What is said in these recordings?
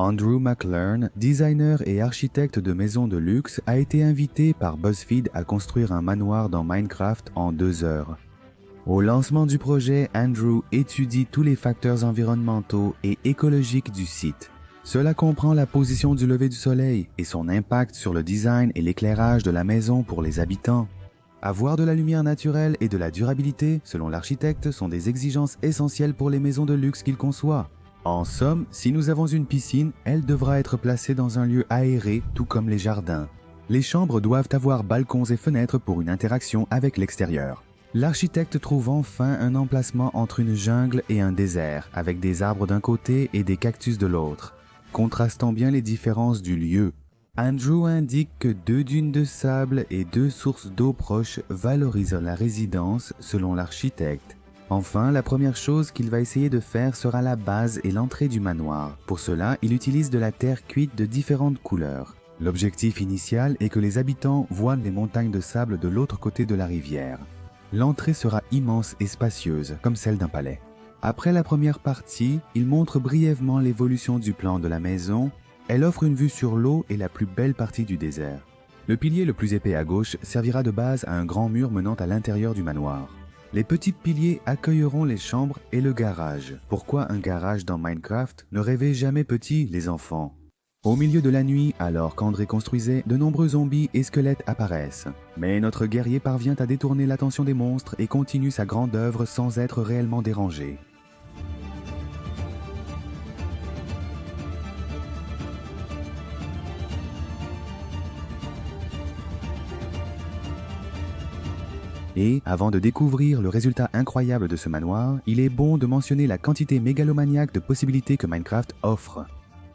Andrew McLaren, designer et architecte de maisons de luxe, a été invité par BuzzFeed à construire un manoir dans Minecraft en 2 heures. Au lancement du projet, Andrew étudie tous les facteurs environnementaux et écologiques du site. Cela comprend la position du lever du soleil et son impact sur le design et l'éclairage de la maison pour les habitants. Avoir de la lumière naturelle et de la durabilité, selon l'architecte, sont des exigences essentielles pour les maisons de luxe qu'il conçoit. En somme, si nous avons une piscine, elle devra être placée dans un lieu aéré, tout comme les jardins. Les chambres doivent avoir balcons et fenêtres pour une interaction avec l'extérieur. L'architecte trouve enfin un emplacement entre une jungle et un désert, avec des arbres d'un côté et des cactus de l'autre, contrastant bien les différences du lieu. Andrew indique que 2 dunes de sable et 2 sources d'eau proches valorisent la résidence selon l'architecte. Enfin, la première chose qu'il va essayer de faire sera la base et l'entrée du manoir. Pour cela, il utilise de la terre cuite de différentes couleurs. L'objectif initial est que les habitants voient les montagnes de sable de l'autre côté de la rivière. L'entrée sera immense et spacieuse, comme celle d'un palais. Après la première partie, il montre brièvement l'évolution du plan de la maison. Elle offre une vue sur l'eau et la plus belle partie du désert. Le pilier le plus épais à gauche servira de base à un grand mur menant à l'intérieur du manoir. Les petits piliers accueilleront les chambres et le garage. Pourquoi un garage dans Minecraft? Ne rêvez jamais petit, les enfants. Au milieu de la nuit, alors qu'André construisait, de nombreux zombies et squelettes apparaissent. Mais notre guerrier parvient à détourner l'attention des monstres et continue sa grande œuvre sans être réellement dérangé. Et, avant de découvrir le résultat incroyable de ce manoir, il est bon de mentionner la quantité mégalomaniaque de possibilités que Minecraft offre.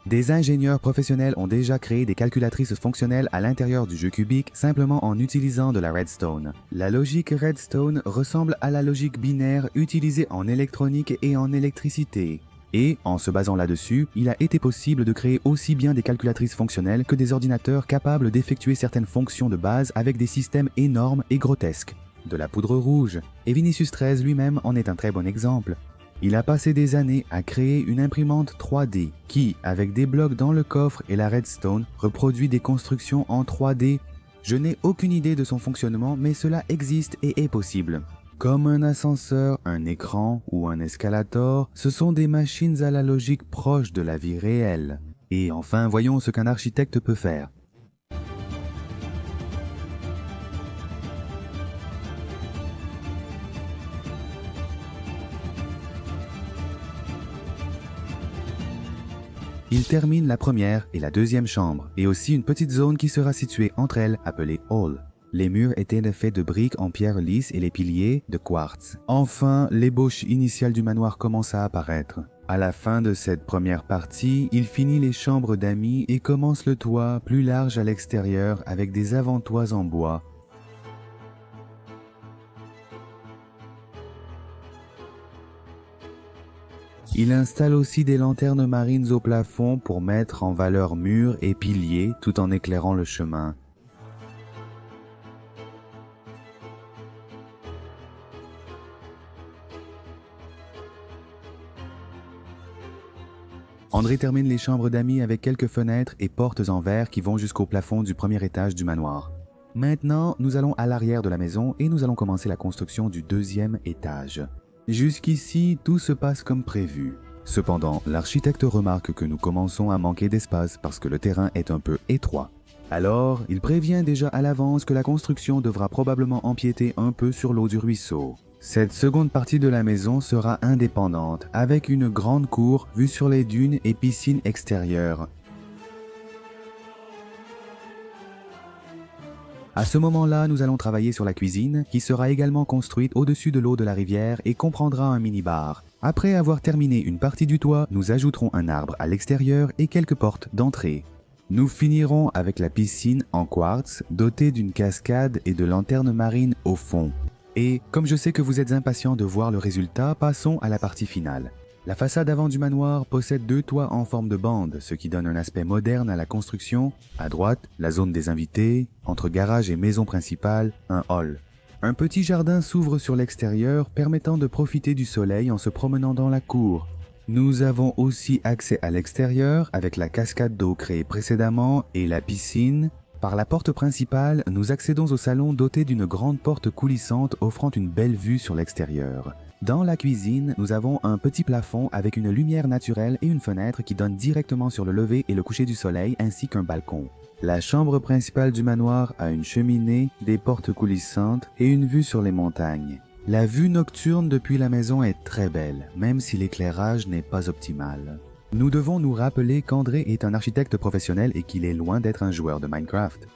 Des ingénieurs professionnels ont déjà créé des calculatrices fonctionnelles à l'intérieur du jeu cubique simplement en utilisant de la redstone. La logique redstone ressemble à la logique binaire utilisée en électronique et en électricité. Et, en se basant là-dessus, il a été possible de créer aussi bien des calculatrices fonctionnelles que des ordinateurs capables d'effectuer certaines fonctions de base avec des systèmes énormes et grotesques. De la poudre rouge, et Vinicius 13 lui-même en est un très bon exemple. Il a passé des années à créer une imprimante 3D qui, avec des blocs dans le coffre et la redstone, reproduit des constructions en 3D. Je n'ai aucune idée de son fonctionnement, mais cela existe et est possible. Comme un ascenseur, un écran ou un escalator, ce sont des machines à la logique proche de la vie réelle. Et enfin, voyons ce qu'un architecte peut faire. Il termine la première et la deuxième chambre, et aussi une petite zone qui sera située entre elles, appelée Hall. Les murs étaient faits de briques en pierre lisse et les piliers de quartz. Enfin, l'ébauche initiale du manoir commence à apparaître. À la fin de cette première partie, il finit les chambres d'amis et commence le toit plus large à l'extérieur avec des avant-toits en bois. Il installe aussi des lanternes marines au plafond pour mettre en valeur murs et piliers tout en éclairant le chemin. André termine les chambres d'amis avec quelques fenêtres et portes en verre qui vont jusqu'au plafond du premier étage du manoir. Maintenant, nous allons à l'arrière de la maison et nous allons commencer la construction du deuxième étage. Jusqu'ici, tout se passe comme prévu. Cependant, l'architecte remarque que nous commençons à manquer d'espace parce que le terrain est un peu étroit. Alors, il prévient déjà à l'avance que la construction devra probablement empiéter un peu sur l'eau du ruisseau. Cette seconde partie de la maison sera indépendante, avec une grande cour vue sur les dunes et piscine extérieure. À ce moment-là, nous allons travailler sur la cuisine, qui sera également construite au-dessus de l'eau de la rivière et comprendra un mini-bar. Après avoir terminé une partie du toit, nous ajouterons un arbre à l'extérieur et quelques portes d'entrée. Nous finirons avec la piscine en quartz, dotée d'une cascade et de lanternes marines au fond. Et, comme je sais que vous êtes impatients de voir le résultat, passons à la partie finale. La façade avant du manoir possède 2 toits en forme de bande, ce qui donne un aspect moderne à la construction. À droite, la zone des invités, entre garage et maison principale, un hall. Un petit jardin s'ouvre sur l'extérieur, permettant de profiter du soleil en se promenant dans la cour. Nous avons aussi accès à l'extérieur avec la cascade d'eau créée précédemment et la piscine. Par la porte principale, nous accédons au salon doté d'une grande porte coulissante offrant une belle vue sur l'extérieur. Dans la cuisine, nous avons un petit plafond avec une lumière naturelle et une fenêtre qui donne directement sur le lever et le coucher du soleil ainsi qu'un balcon. La chambre principale du manoir a une cheminée, des portes coulissantes et une vue sur les montagnes. La vue nocturne depuis la maison est très belle, même si l'éclairage n'est pas optimal. Nous devons nous rappeler qu'André est un architecte professionnel et qu'il est loin d'être un joueur de Minecraft.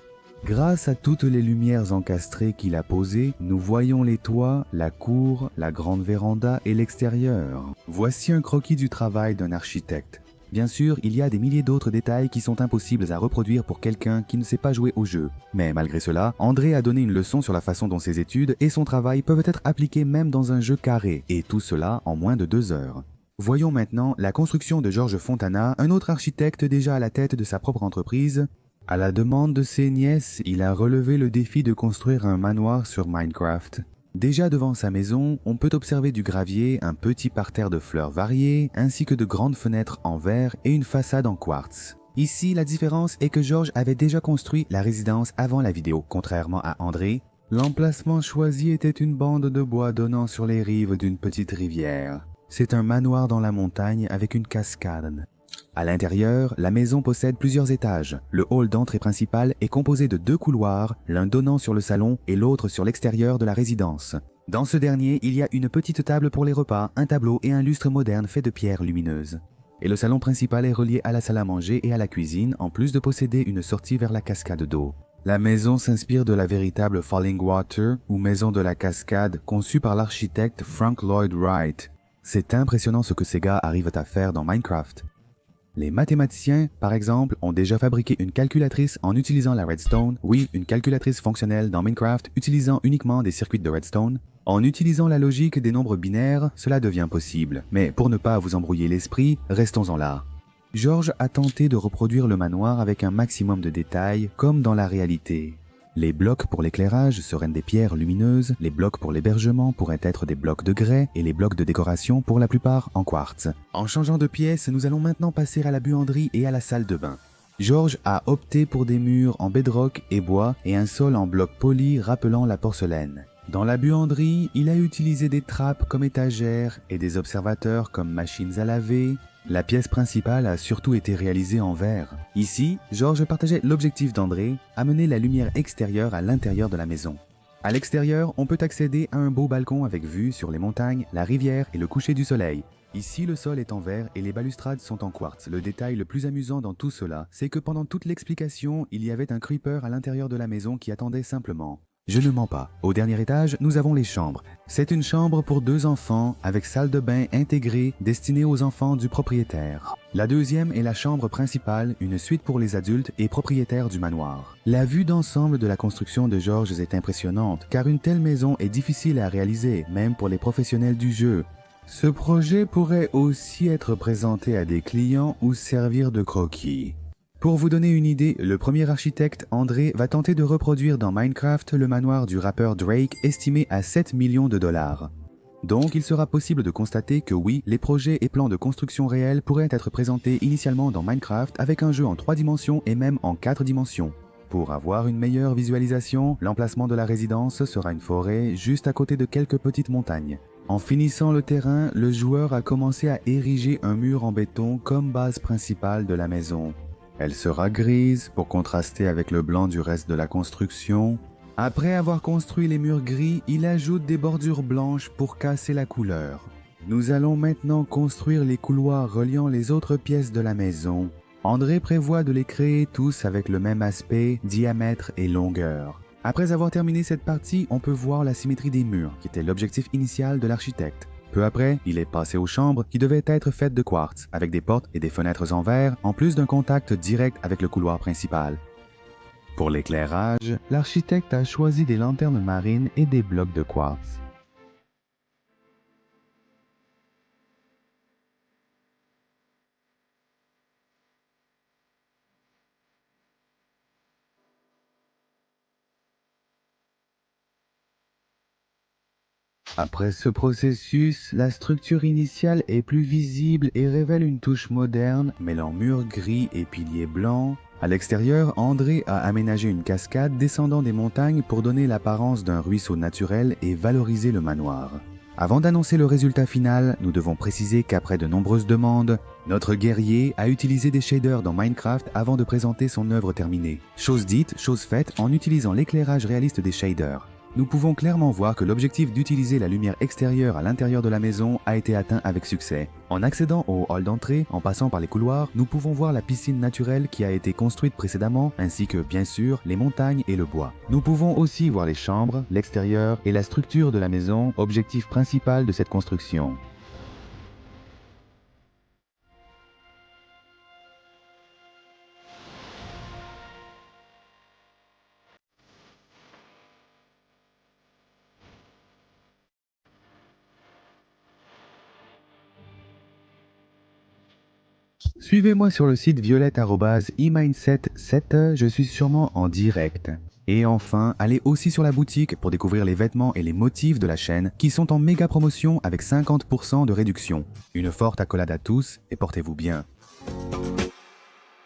Grâce à toutes les lumières encastrées qu'il a posées, nous voyons les toits, la cour, la grande véranda et l'extérieur. Voici un croquis du travail d'un architecte. Bien sûr, il y a des milliers d'autres détails qui sont impossibles à reproduire pour quelqu'un qui ne sait pas jouer au jeu. Mais malgré cela, André a donné une leçon sur la façon dont ses études et son travail peuvent être appliqués même dans un jeu carré, et tout cela en moins de 2 heures. Voyons maintenant la construction de George Fontana, un autre architecte déjà à la tête de sa propre entreprise. À la demande de ses nièces, il a relevé le défi de construire un manoir sur Minecraft. Déjà devant sa maison, on peut observer du gravier, un petit parterre de fleurs variées, ainsi que de grandes fenêtres en verre et une façade en quartz. Ici, la différence est que George avait déjà construit la résidence avant la vidéo, contrairement à André. L'emplacement choisi était une bande de bois donnant sur les rives d'une petite rivière. C'est un manoir dans la montagne avec une cascade. À l'intérieur, la maison possède plusieurs étages. Le hall d'entrée principal est composé de 2 couloirs, l'un donnant sur le salon et l'autre sur l'extérieur de la résidence. Dans ce dernier, il y a une petite table pour les repas, un tableau et un lustre moderne fait de pierres lumineuses. Et le salon principal est relié à la salle à manger et à la cuisine, en plus de posséder une sortie vers la cascade d'eau. La maison s'inspire de la véritable Falling Water, ou maison de la cascade, conçue par l'architecte Frank Lloyd Wright. C'est impressionnant ce que ces gars arrivent à faire dans Minecraft. Les mathématiciens, par exemple, ont déjà fabriqué une calculatrice en utilisant la redstone, oui, une calculatrice fonctionnelle dans Minecraft utilisant uniquement des circuits de redstone. En utilisant la logique des nombres binaires, cela devient possible. Mais pour ne pas vous embrouiller l'esprit, restons-en là. George a tenté de reproduire le manoir avec un maximum de détails, comme dans la réalité. Les blocs pour l'éclairage seraient des pierres lumineuses, les blocs pour l'hébergement pourraient être des blocs de grès et les blocs de décoration pour la plupart en quartz. En changeant de pièce, nous allons maintenant passer à la buanderie et à la salle de bain. George a opté pour des murs en bedrock et bois et un sol en bloc poli rappelant la porcelaine. Dans la buanderie, il a utilisé des trappes comme étagères et des observateurs comme machines à laver. La pièce principale a surtout été réalisée en verre. Ici, George partageait l'objectif d'André, amener la lumière extérieure à l'intérieur de la maison. À l'extérieur, on peut accéder à un beau balcon avec vue sur les montagnes, la rivière et le coucher du soleil. Ici, le sol est en verre et les balustrades sont en quartz. Le détail le plus amusant dans tout cela, c'est que pendant toute l'explication, il y avait un creeper à l'intérieur de la maison qui attendait simplement. Je ne mens pas. Au dernier étage, nous avons les chambres. C'est une chambre pour 2 enfants avec salle de bain intégrée destinée aux enfants du propriétaire. La deuxième est la chambre principale, une suite pour les adultes et propriétaires du manoir. La vue d'ensemble de la construction de George est impressionnante car une telle maison est difficile à réaliser, même pour les professionnels du jeu. Ce projet pourrait aussi être présenté à des clients ou servir de croquis. Pour vous donner une idée, le premier architecte, André, va tenter de reproduire dans Minecraft le manoir du rappeur Drake estimé à 7 millions de dollars. Donc il sera possible de constater que oui, les projets et plans de construction réels pourraient être présentés initialement dans Minecraft avec un jeu en 3 dimensions et même en 4 dimensions. Pour avoir une meilleure visualisation, l'emplacement de la résidence sera une forêt juste à côté de quelques petites montagnes. En finissant le terrain, le joueur a commencé à ériger un mur en béton comme base principale de la maison. Elle sera grise pour contraster avec le blanc du reste de la construction. Après avoir construit les murs gris, il ajoute des bordures blanches pour casser la couleur. Nous allons maintenant construire les couloirs reliant les autres pièces de la maison. André prévoit de les créer tous avec le même aspect, diamètre et longueur. Après avoir terminé cette partie, on peut voir la symétrie des murs, qui était l'objectif initial de l'architecte. Peu après, il est passé aux chambres qui devaient être faites de quartz, avec des portes et des fenêtres en verre, en plus d'un contact direct avec le couloir principal. Pour l'éclairage, l'architecte a choisi des lanternes marines et des blocs de quartz. Après ce processus, la structure initiale est plus visible et révèle une touche moderne, mêlant murs gris et piliers blancs. À l'extérieur, André a aménagé une cascade descendant des montagnes pour donner l'apparence d'un ruisseau naturel et valoriser le manoir. Avant d'annoncer le résultat final, nous devons préciser qu'après de nombreuses demandes, notre guerrier a utilisé des shaders dans Minecraft avant de présenter son œuvre terminée. Chose dite, chose faite en utilisant l'éclairage réaliste des shaders. Nous pouvons clairement voir que l'objectif d'utiliser la lumière extérieure à l'intérieur de la maison a été atteint avec succès. En accédant au hall d'entrée, en passant par les couloirs, nous pouvons voir la piscine naturelle qui a été construite précédemment, ainsi que, bien sûr, les montagnes et le bois. Nous pouvons aussi voir les chambres, l'extérieur et la structure de la maison, objectif principal de cette construction. Suivez-moi sur le site violette@emindset7, je suis sûrement en direct. Et enfin, allez aussi sur la boutique pour découvrir les vêtements et les motifs de la chaîne qui sont en méga promotion avec 50% de réduction. Une forte accolade à tous et portez-vous bien.